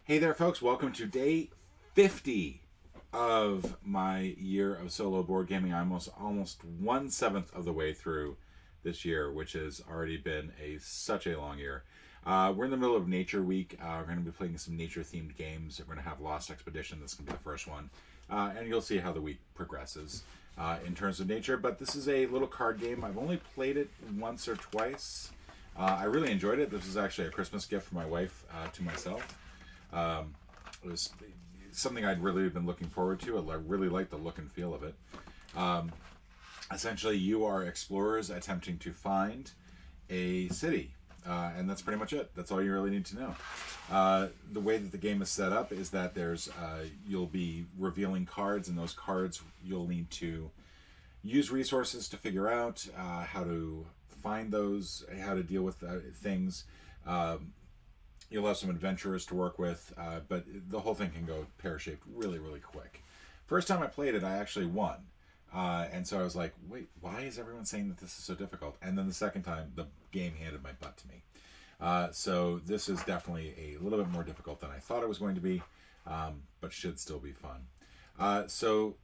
Hey there, folks. Welcome to day 50 of my year of solo board gaming. I'm almost 1/7 of the way through this year, which has already been such a long year. We're in the middle of Nature Week. We're going to be playing some nature-themed games. We're going to have Lost Expedition. That's going to be the first one. And you'll see how the week progresses in terms of nature. But this is a little card game. I've only played it once or twice. I really enjoyed it. This was actually a Christmas gift from my wife to myself. It was something I'd really been looking forward to. I really liked the look and feel of it. Essentially, you are explorers attempting to find a city, and that's pretty much it. That's all you really need to know. The way that the game is set up is that you'll be revealing cards, and those cards you'll need to use resources to figure out how to find those, how to deal with things. You'll have some adventurers to work with, but the whole thing can go pear-shaped really, really quick. First time I played it, I actually won. And so I was like, wait, why is everyone saying that this is so difficult? And then the second time, the game handed my butt to me. So this is definitely a little bit more difficult than I thought it was going to be, but should still be fun. So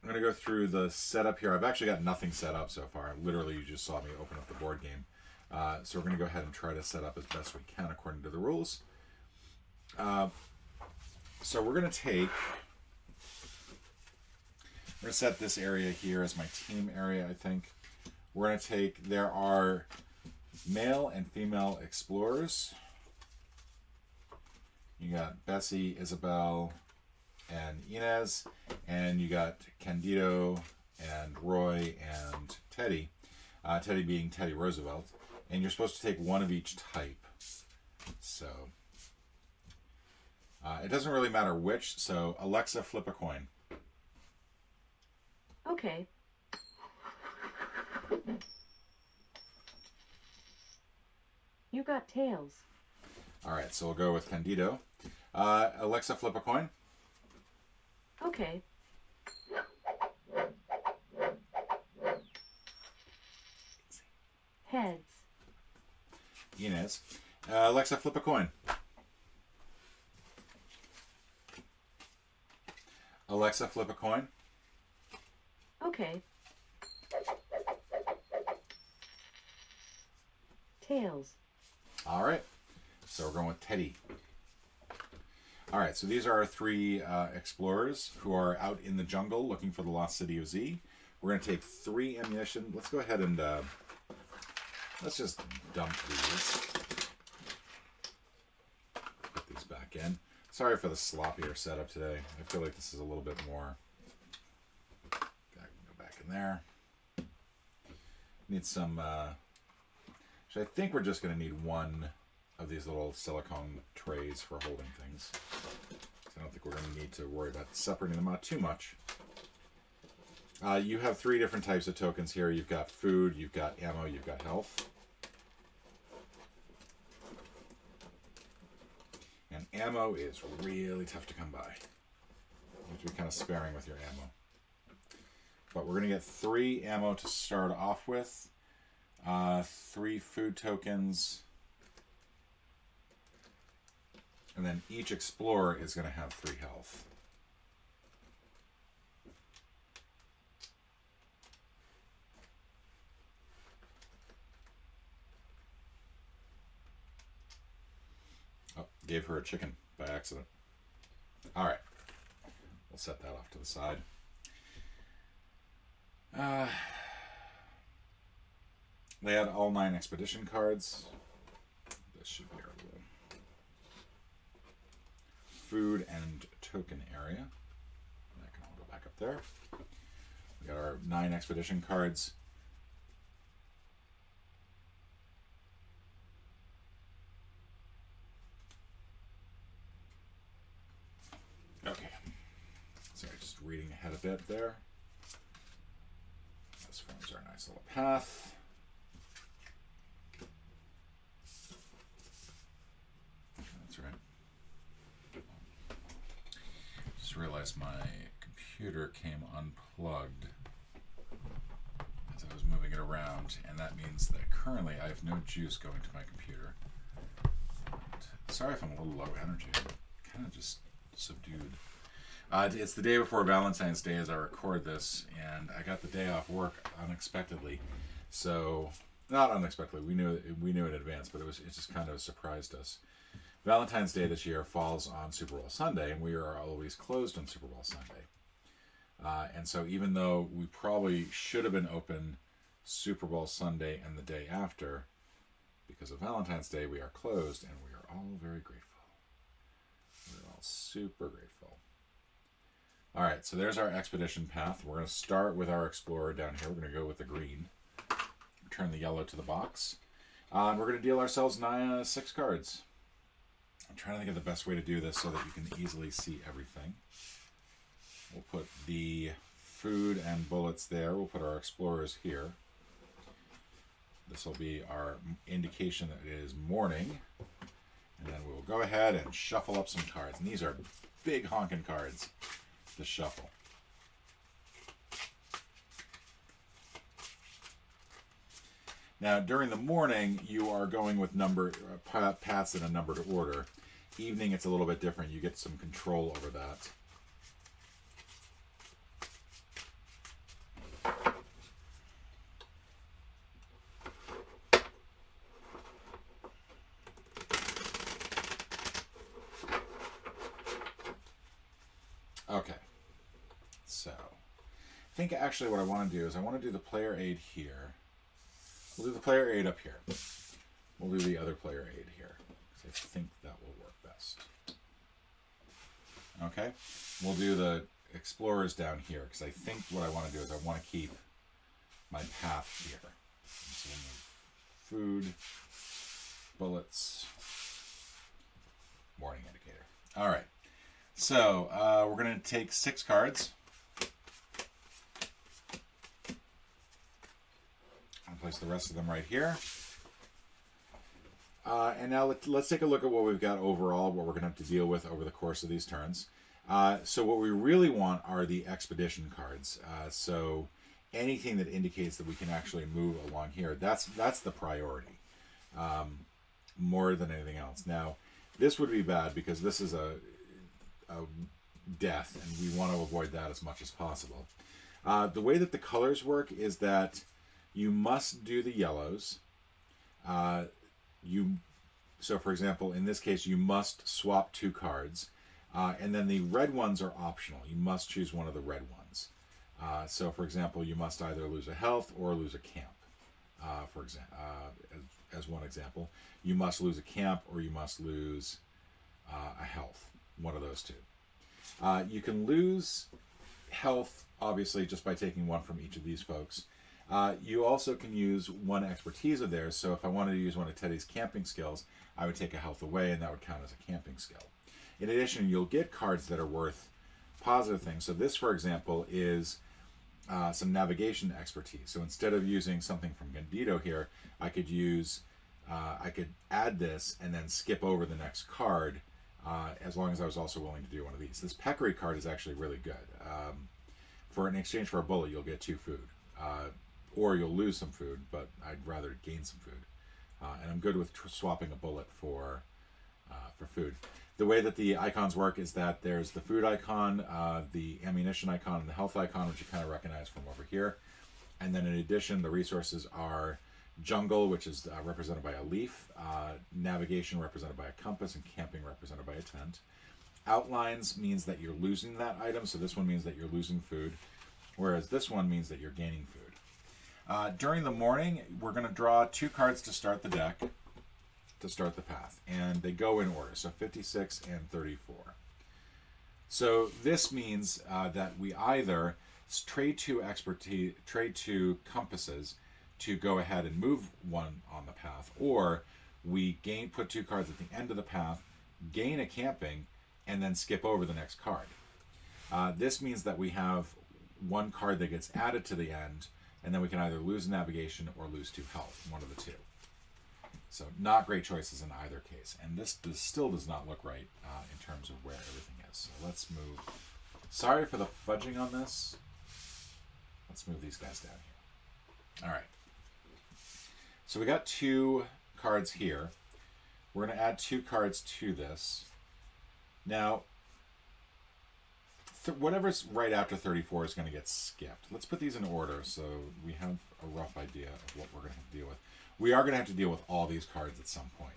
I'm going to go through the setup here. I've actually got nothing set up so far. Literally, you just saw me open up the board game. So we're going to go ahead and try to set up as best we can according to the rules. So we're going to set this area here as my team area, I think. We're going to there are male and female explorers. You got Bessie, Isabel, and Inez, and you got Candido and Roy and Teddy. Teddy being Teddy Roosevelt. And you're supposed to take one of each type. So, it doesn't really matter which. So, Alexa, flip a coin. Okay. You got tails. All right, so we'll go with Candido. Alexa, flip a coin. Okay. Heads. Inez. Alexa, flip a coin. Alexa, flip a coin. Okay. Tails. All right. So we're going with Teddy. All right. So these are our three explorers who are out in the jungle looking for the lost city of Z. We're going to take 3 ammunition. Let's go ahead and let's just dump these. Put these back in. Sorry for the sloppier setup today. I feel like this is a little bit more. Gotta go back in there. Need some. Actually, I think we're just going to need one of these little silicone trays for holding things. So I don't think we're going to need to worry about separating them out too much. You have 3 different types of tokens here. You've got food, you've got ammo, you've got health. And ammo is really tough to come by. You have to be kind of sparing with your ammo. But we're going to get 3 ammo to start off with. 3 food tokens. And then each explorer is going to have 3 health. Oh, gave her a chicken by accident. All right. We'll set that off to the side. They had all 9 expedition cards. This should be our little food and token area. That can all go back up there. We got our 9 expedition cards. Okay. Sorry, just reading ahead a bit there. This forms our nice little path. That's right. Just realized my computer came unplugged as I was moving it around, and that means that currently I have no juice going to my computer. And sorry if I'm a little low energy. I'm kind of just subdued. It's the day before Valentine's Day as I record this, and I got the day off work unexpectedly. So, not unexpectedly. We knew in advance, but it just kind of surprised us. Valentine's Day this year falls on Super Bowl Sunday, and we are always closed on Super Bowl Sunday. And so, even though we probably should have been open Super Bowl Sunday and the day after, because of Valentine's Day, we are closed, and we are all very grateful. We're all super grateful. All right, so there's our expedition path. We're going to start with our explorer down here. We're going to go with the green. Turn the yellow to the box. And we're going to deal ourselves 6 cards. I'm trying to think of the best way to do this so that you can easily see everything. We'll put the food and bullets there. We'll put our explorers here. This will be our indication that it is morning. And then we'll go ahead and shuffle up some cards. And these are big honking cards to shuffle. Now, during the morning, you are going with paths in a numbered order. Evening, it's a little bit different. You get some control over that. Okay, so I think actually what I want to do is I want to do the player aid here. We'll do the player aid up here. We'll do the other player aid here, because I think that will work best. Okay, we'll do the explorers down here, because I think what I want to do is I want to keep my path here. So we'll move food, bullets, warning indicator. All right. So, we're going to take 6 cards. I'll place the rest of them right here. And now let's take a look at what we've got overall, what we're going to have to deal with over the course of these turns. So what we really want are the expedition cards. So anything that indicates that we can actually move along here, that's the priority, more than anything else. Now, this would be bad because this is a death, and we want to avoid that as much as possible. The way that the colors work is that you must do the yellows. So for example, in this case, you must swap 2 cards, and then the red ones are optional. You must choose one of the red ones. So for example, you must either lose a health or lose a camp. For example, as one example, you must lose a camp or you must lose a health. One of those 2. You can lose health, obviously, just by taking 1 from each of these folks. You also can use 1 expertise of theirs. So if I wanted to use one of Teddy's camping skills, I would take a health away, and that would count as a camping skill. In addition, you'll get cards that are worth positive things. So this, for example, is some navigation expertise. So instead of using something from Gandito here, I could add this and then skip over the next card, as long as I was also willing to do one of these. This peccary card is actually really good. For in exchange for a bullet, you'll get 2 food. Or you'll lose some food, but I'd rather gain some food. And I'm good with swapping a bullet for food. The way that the icons work is that there's the food icon, the ammunition icon, and the health icon, which you kind of recognize from over here. And then in addition, the resources are jungle, which is represented by a leaf, navigation represented by a compass, and camping represented by a tent. Outlines means that you're losing that item, so this one means that you're losing food, whereas this one means that you're gaining food. During the morning, we're going to draw 2 cards to start the deck, to start the path, and they go in order, so 56 and 34. So this means that we either trade 2 compasses to go ahead and move 1 on the path, or we put 2 cards at the end of the path, gain a camping, and then skip over the next card. This means that we have 1 card that gets added to the end, and then we can either lose navigation or lose 2 health, one of the 2. So not great choices in either case. And this still does not look right in terms of where everything is. So let's move. Sorry for the fudging on this. Let's move these guys down here. All right. So we got 2 cards here. We're going to add 2 cards to this. Now, whatever's right after 34 is going to get skipped. Let's put these in order so we have a rough idea of what we're going to have to deal with. We are going to have to deal with all these cards at some point.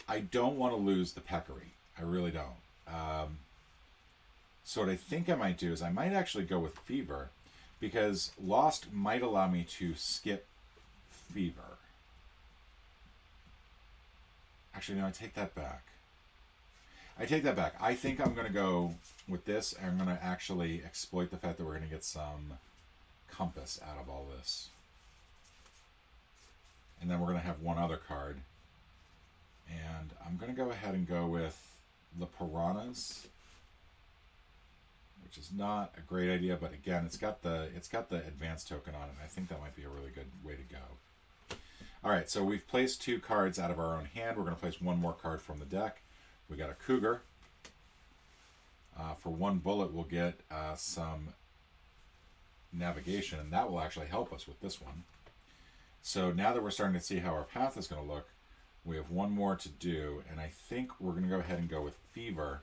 I don't want to lose the peccary. I really don't. So what I think I might do is I might actually go with fever, because lost might allow me to skip fever. Actually, no, I take that back. I think I'm going to go with this, and I'm going to actually exploit the fact that we're going to get some compass out of all this. And then we're going to have one other card. And I'm going to go ahead and go with the piranhas, which is not a great idea, but again, it's got the advanced token on it. I think that might be a really good way to go. All right, so we've placed 2 cards out of our own hand. We're going to place one more card from the deck. We got a cougar. For 1 bullet, we'll get some navigation, and that will actually help us with this one. So now that we're starting to see how our path is going to look, we have one more to do, and I think we're going to go ahead and go with fever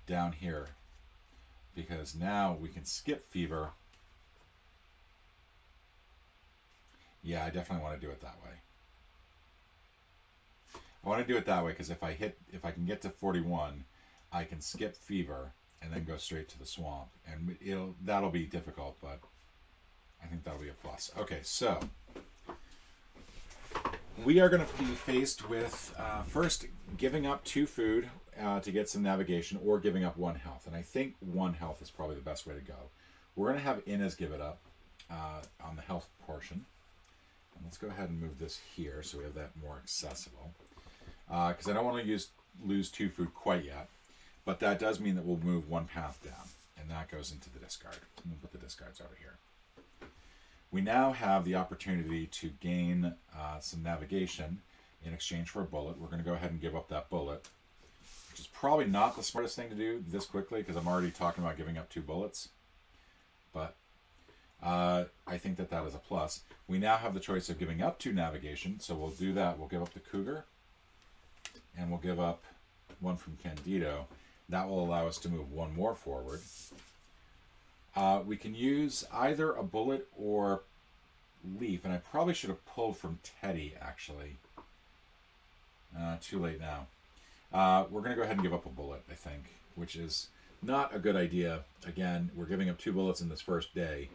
down here, because now we can skip fever. Yeah, I definitely want to do it that way. I want to do it that way because if I can get to 41, I can skip fever and then go straight to the swamp, and that'll be difficult, but I think that'll be a plus. Okay, so we are going to be faced with first giving up 2 food to get some navigation, or giving up 1 health, and I think 1 health is probably the best way to go. We're going to have Inez give it up on the health portion. And let's go ahead and move this here so we have that more accessible. Because I don't want to lose 2 food quite yet, but that does mean that we'll move 1 path down, and that goes into the discard. We'll put the discards over here. We now have the opportunity to gain some navigation in exchange for a bullet. We're going to go ahead and give up that bullet, which is probably not the smartest thing to do this quickly, because I'm already talking about giving up 2 bullets. But I think that is a plus. We now have the choice of giving up 2 navigation, so we'll do that. We'll give up the cougar, and we'll give up 1 from Candido. That will allow us to move 1 more forward. We can use either a bullet or leaf, and I probably should have pulled from Teddy, actually. Too late now. We're going to go ahead and give up a bullet, I think, which is not a good idea. Again, we're giving up 2 bullets in this first day,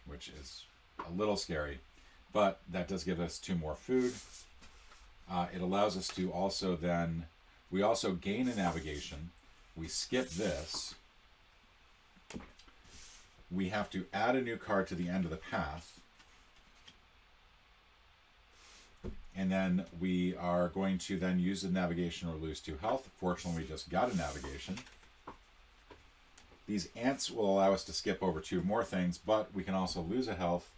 which is a little scary, but that does give us 2 more food. It allows us to also then, we also gain a navigation. We skip this. We have to add a new card to the end of the path. And then we are going to then use the navigation or lose 2 health. Fortunately, we just got a navigation. These ants will allow us to skip over 2 more things, but we can also lose a health.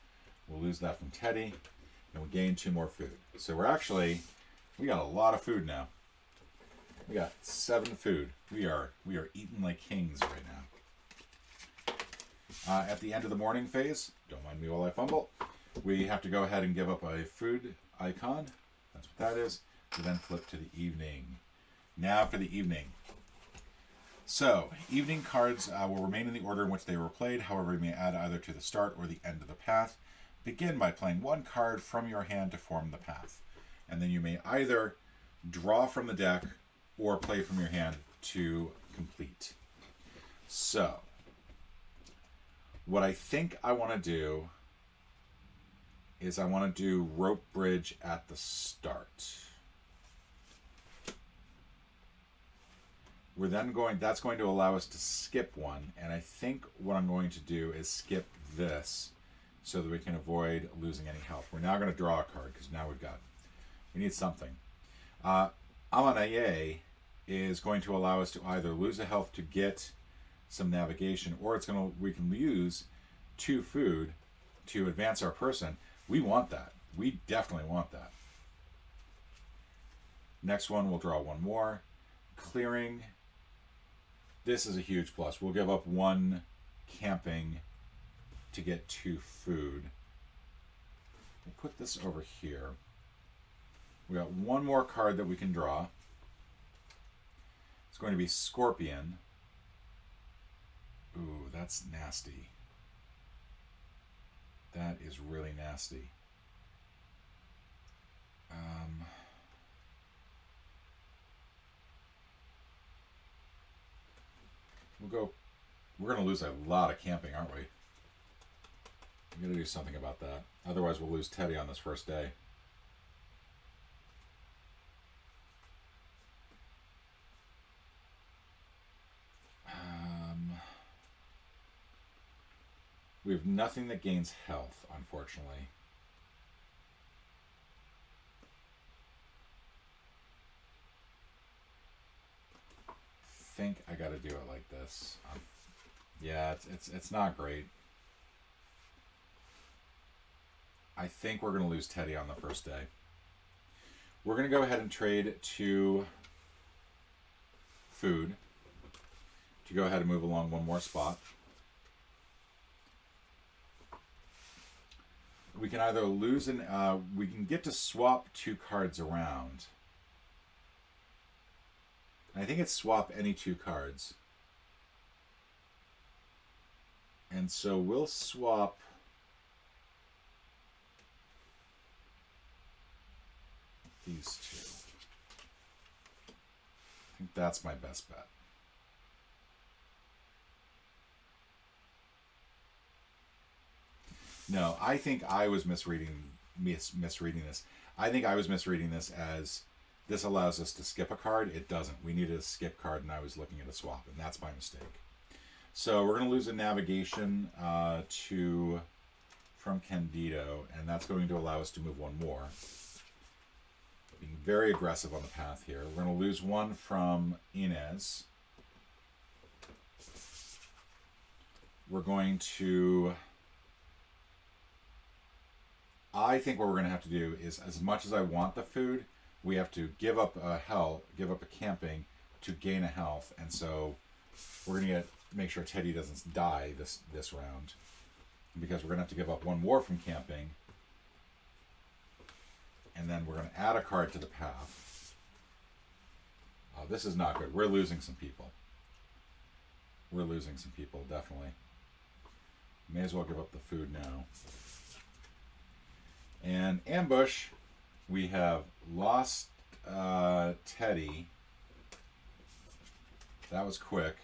We'll lose that from Teddy, and we gain 2 more food. So we got a lot of food now. We got 7 food. We are eating like kings right now. At the end of the morning phase, don't mind me while I fumble, we have to go ahead and give up a food icon. That's what that is. To then flip to the evening. Now for the evening. So, evening cards will remain in the order in which they were played. However, you may add either to the start or the end of the path. Begin by playing 1 card from your hand to form the path. And then you may either draw from the deck or play from your hand to complete. So, what I think I want to do is I want to do rope bridge at the start. That's going to allow us to skip 1, and I think what I'm going to do is skip this so that we can avoid losing any health. We're now going to draw a card because now we need something. Amanaye is going to allow us to either lose a health to get some navigation, or we can use 2 food to advance our person. We want that. We definitely want that. Next one, we'll draw 1 more. Clearing. This is a huge plus. We'll give up 1 camping to get 2 food. We'll put this over here. We got 1 more card that we can draw. going to be scorpion. Ooh, that's nasty. That is really nasty. We're going to lose a lot of camping, aren't we? We're going to do something about that. Otherwise, we'll lose Teddy on this first day. We have nothing that gains health, unfortunately. I think I got to do it like this. Yeah, it's not great. I think we're going to lose Teddy on the first day. We're going to go ahead and trade to food to go ahead and move along one more spot. We can either lose we can get to swap 2 cards around. I think it's swap any 2 cards. And so we'll swap these 2. I think that's my best bet. No, I think I was misreading this. I think I was misreading this as this allows us to skip a card. It doesn't. We needed a skip card, and I was looking at a swap, and that's my mistake. So we're going to lose a navigation from Candido, and that's going to allow us to move 1 more. Being very aggressive on the path here. We're going to lose 1 from Inez. We're going to... I think what we're going to have to do is, as much as I want the food, we have to give up a camping to gain a health, and so we're going to make sure Teddy doesn't die this round, because we're going to have to give up 1 more from camping, and then we're going to add a card to the path. This is not good. We're losing some people. We're losing some people, definitely. May as well give up the food now. And ambush, we have lost Teddy. That was quick.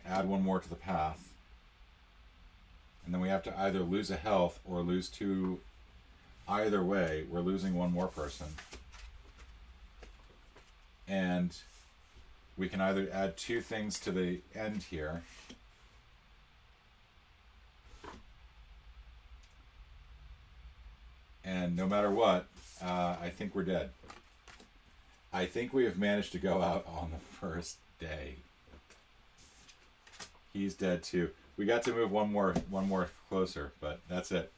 Add 1 more to the path. And then we have to either lose a health or lose 2. Either way, we're losing 1 more person. And we can either add 2 things to the end here. And no matter what, I think we're dead. I think we have managed to go out on the first day. He's dead too. We got to move one more closer, but that's it.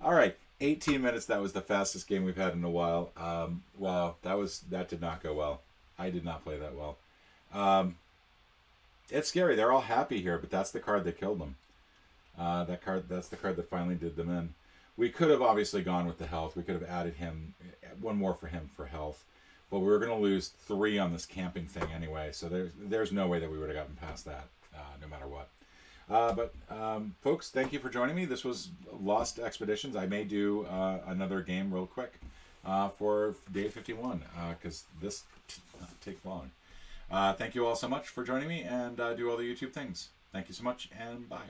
All right, 18 minutes. That was the fastest game we've had in a while. Wow, that did not go well. I did not play that well. It's scary. They're all happy here, but that's the card that killed them. That's the card that finally did them in. We could have obviously gone with the health. We could have added him 1 more for him for health, but we were going to lose 3 on this camping thing anyway. So there's no way that we would have gotten past that, no matter what. But folks, thank you for joining me. This was Lost Expeditions. I may do another game real quick for day 51 because this takes long. Thank you all so much for joining me, and do all the YouTube things. Thank you so much, and bye.